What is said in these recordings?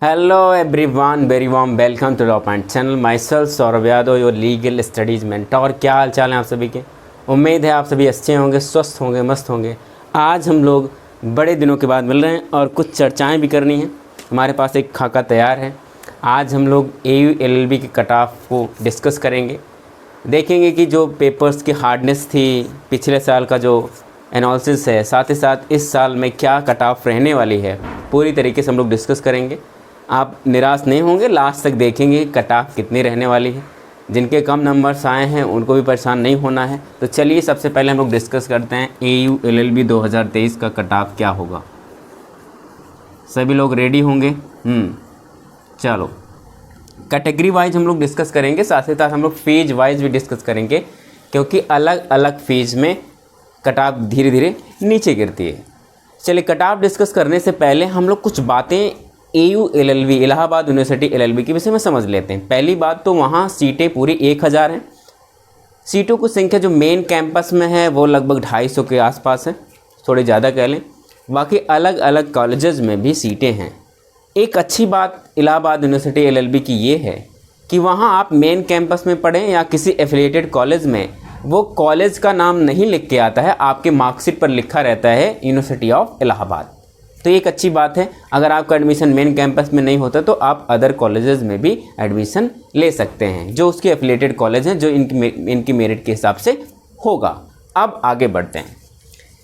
Hello everyone, very warm welcome to top point channel. Myself Saurabh Yadav, your legal studies mentor. क्या हाल चाल है आप सभी के? उम्मीद है आप सभी अच्छे होंगे, स्वस्थ होंगे, मस्त होंगे। आज हम लोग बड़े दिनों के बाद मिल रहे हैं और कुछ चर्चाएं भी करनी हैं। हमारे पास एक खाका तैयार है। आज हम लोग AU LLB के कट ऑफ को डिस्कस करेंगे, देखेंगे कि जो पेपर्स की हार्डनेस थी, पिछले साल का जो एनालिसिस है, साथ ही साथ इस साल में क्या कट ऑफ रहने वाली है, पूरी तरीके से हम लोग डिस्कस करेंगे। आप निराश नहीं होंगे, लास्ट तक देखेंगे कट ऑफ कितनी रहने वाली है। जिनके कम नंबर्स आए हैं उनको भी परेशान नहीं होना है। तो चलिए सबसे पहले हम लोग डिस्कस करते हैं AU LLB 2023 का कट ऑफ क्या होगा। सभी लोग रेडी होंगे? चलो, कैटेगरी वाइज हम लोग डिस्कस करेंगे, साथ ही साथ हम लोग फेज वाइज भी डिस्कस करेंगे, क्योंकि अलग अलग फेज में कट ऑफ धीरे धीरे नीचे गिरती है। चलिए, कट ऑफ डिस्कस करने से पहले हम लोग कुछ बातें AU LLB Allahabad university LLB के विषय में समझ लेते हैं। पहली बात तो वहाँ सीटें पूरी 1000 हैं। सीटों की संख्या जो मेन कैंपस में है वो लगभग 250 के आसपास है, थोड़ी ज़्यादा कह लें। बाकी अलग अलग कॉलेजेस में भी सीटें हैं। एक अच्छी बात इलाहाबाद यूनिवर्सिटी LLB की ये है कि वहाँ आप मेन कैंपस में पढ़ें या किसी एफिलिएटेड कॉलेज में, वो कॉलेज का नाम नहीं लिख के आता है, आपके मार्कशीट पर लिखा रहता है यूनिवर्सिटी ऑफ इलाहाबाद। तो एक अच्छी बात है। अगर आपका एडमिशन मेन कैंपस में नहीं होता तो आप अदर कॉलेजेस में भी एडमिशन ले सकते हैं, जो उसके एफिलिएटेड कॉलेज हैं, जो इनकी मेरिट के हिसाब से होगा। अब आगे बढ़ते हैं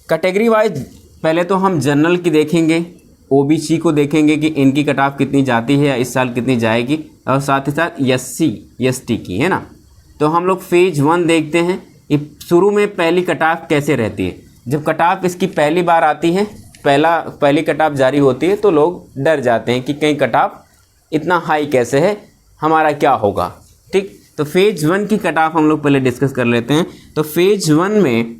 कैटेगरी वाइज। पहले तो हम जनरल की देखेंगे, OBC को देखेंगे कि इनकी कट ऑफ कितनी जाती है या इस साल कितनी जाएगी, और साथ ही साथ SC ST की, है ना। तो हम लोग फेज 1 देखते हैं। ये शुरू में पहली कट ऑफ कैसे रहती है। जब कट ऑफ इसकी पहली बार आती है, पहली कट ऑफ जारी होती है, तो लोग डर जाते हैं कि कहीं कट ऑफ इतना हाई कैसे है, हमारा क्या होगा। ठीक, तो फेज 1 की कट ऑफ हम लोग पहले डिस्कस कर लेते हैं। तो फेज 1 में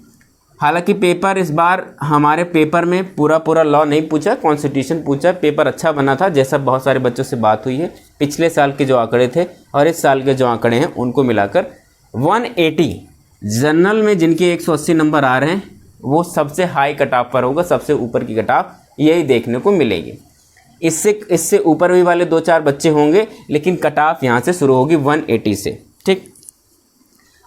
हालांकि पेपर इस बार हमारे पेपर में पूरा लॉ नहीं पूछा, कॉन्स्टिट्यूशन पूछा। पेपर अच्छा बना था, जैसा बहुत सारे बच्चों से बात हुई है। पिछले साल के जो आंकड़े थे और इस साल के जो आंकड़े हैं उनको मिलाकर 180 जनरल में जिनके 180 नंबर आ रहे हैं वो सबसे हाई कट ऑफ पर होगा। सबसे ऊपर की कट ऑफ यही देखने को मिलेगी। इससे ऊपर भी वाले 2-4 बच्चे होंगे, लेकिन कट ऑफ यहाँ से शुरू होगी 180 से। ठीक,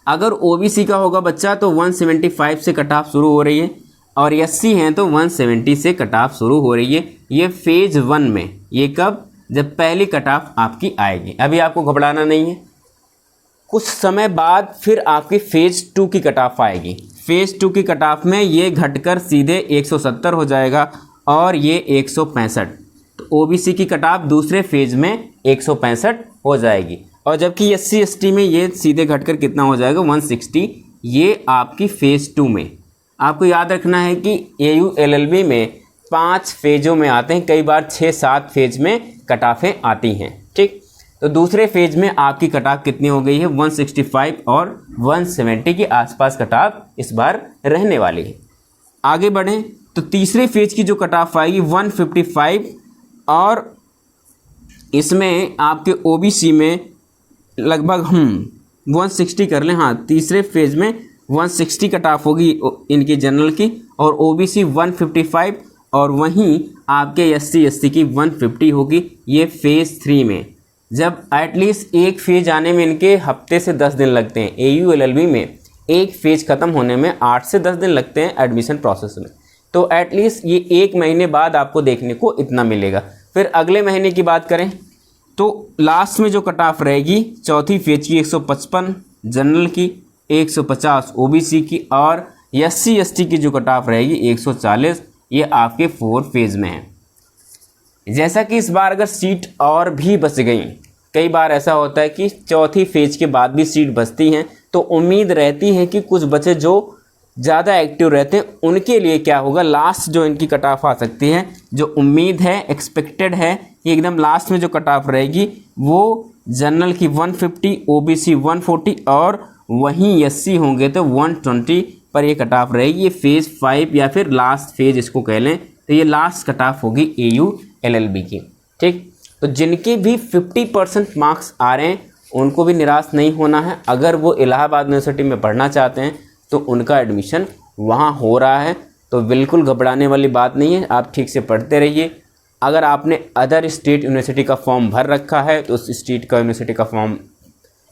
अगर OBC का होगा बच्चा तो 175 से कट ऑफ शुरू हो रही है, और SC हैं तो 170 से कट ऑफ शुरू हो रही है। ये फेज 1 में। ये कब? जब पहली कट ऑफ आपकी आएगी। अभी आपको घबराना नहीं है। कुछ समय बाद फिर आपकी फेज 2 की कट ऑफ आएगी। फेज 2 की कट ऑफ में ये घटकर सीधे 170 हो जाएगा और ये 165। तो OBC की कट ऑफ दूसरे फेज में 165 हो जाएगी, और जबकि SC ST में ये सीधे घटकर कितना हो जाएगा? 160। ये आपकी फेज 2 में। आपको याद रखना है कि AU LLB में 5 फेजों में आते हैं, कई बार 6-7 फेज में कट ऑफें आती हैं। ठीक, तो दूसरे फेज में आपकी कट ऑफ कितनी हो गई है? 165 और 170 के आसपास कट ऑफ इस बार रहने वाली है। आगे बढ़ें तो तीसरे फेज की जो कट ऑफ आएगी 155, और इसमें आपके OBC में लगभग 160 कर लें। हाँ, तीसरे फेज में 160 कट ऑफ होगी इनकी जनरल की, और OBC 155, और वहीं आपके SC ST की 150 होगी। ये फेज 3 में। जब एटलीस्ट एक फेज आने में इनके हफ्ते से 10 दिन लगते हैं। AU LLB में एक फेज ख़त्म होने में 8 से 10 दिन लगते हैं एडमिशन प्रोसेस में। तो एटलीस्ट ये 1 महीने बाद आपको देखने को इतना मिलेगा। फिर अगले महीने की बात करें तो लास्ट में जो कट ऑफ रहेगी चौथी फेज की 155 जनरल की, 150 OBC की, और SC ST की जो कट ऑफ रहेगी 140। ये आपके 4 फेज में है। जैसा कि इस बार अगर सीट और भी बच गई, कई बार ऐसा होता है कि चौथी फेज के बाद भी सीट बचती हैं, तो उम्मीद रहती है कि कुछ बच्चे जो ज़्यादा एक्टिव रहते हैं उनके लिए क्या होगा, लास्ट जो इनकी कट ऑफ आ सकती है, जो उम्मीद है, एक्सपेक्टेड है कि एकदम लास्ट में जो कट ऑफ रहेगी वो जनरल की 150, OBC 140, और वहीं SC होंगे तो 120 पर ये कट ऑफ रहेगी। ये फेज़ 5 या फिर लास्ट फेज इसको कह लें, तो ये लास्ट कट ऑफ होगी AU LLB की। ठीक, तो जिनके भी 50% मार्क्स आ रहे हैं उनको भी निराश नहीं होना है। अगर वो इलाहाबाद यूनिवर्सिटी में पढ़ना चाहते हैं तो उनका एडमिशन वहाँ हो रहा है, तो बिल्कुल घबराने वाली बात नहीं है। आप ठीक से पढ़ते रहिए, अगर आपने अदर स्टेट यूनिवर्सिटी का फॉर्म भर रखा है तो उस स्टेट का यूनिवर्सिटी का फॉर्म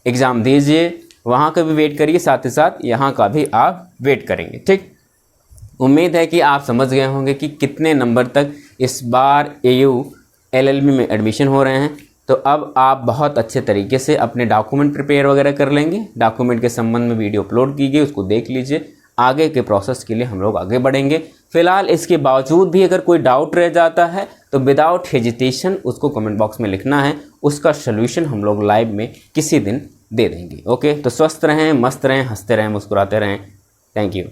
एग्ज़ाम दीजिए, वहाँ का भी वेट करिए, साथ ही साथ यहाँ का भी आप वेट करेंगे। ठीक, उम्मीद है कि आप समझ गए होंगे कि कितने नंबर तक इस बार AU LLB में एडमिशन हो रहे हैं। तो अब आप बहुत अच्छे तरीके से अपने डॉक्यूमेंट प्रिपेयर वगैरह कर लेंगे। डॉक्यूमेंट के संबंध में वीडियो अपलोड की गई, उसको देख लीजिए। आगे के प्रोसेस के लिए हम लोग आगे बढ़ेंगे। फिलहाल इसके बावजूद भी अगर कोई डाउट रह जाता है तो विदाउट हेजिटेशन उसको कमेंट बॉक्स में लिखना है, उसका सलूशन हम लोग लाइव में किसी दिन दे देंगे। ओके, तो स्वस्थ रहें, मस्त रहें, हंसते रहें, मुस्कुराते रहें। Thank you.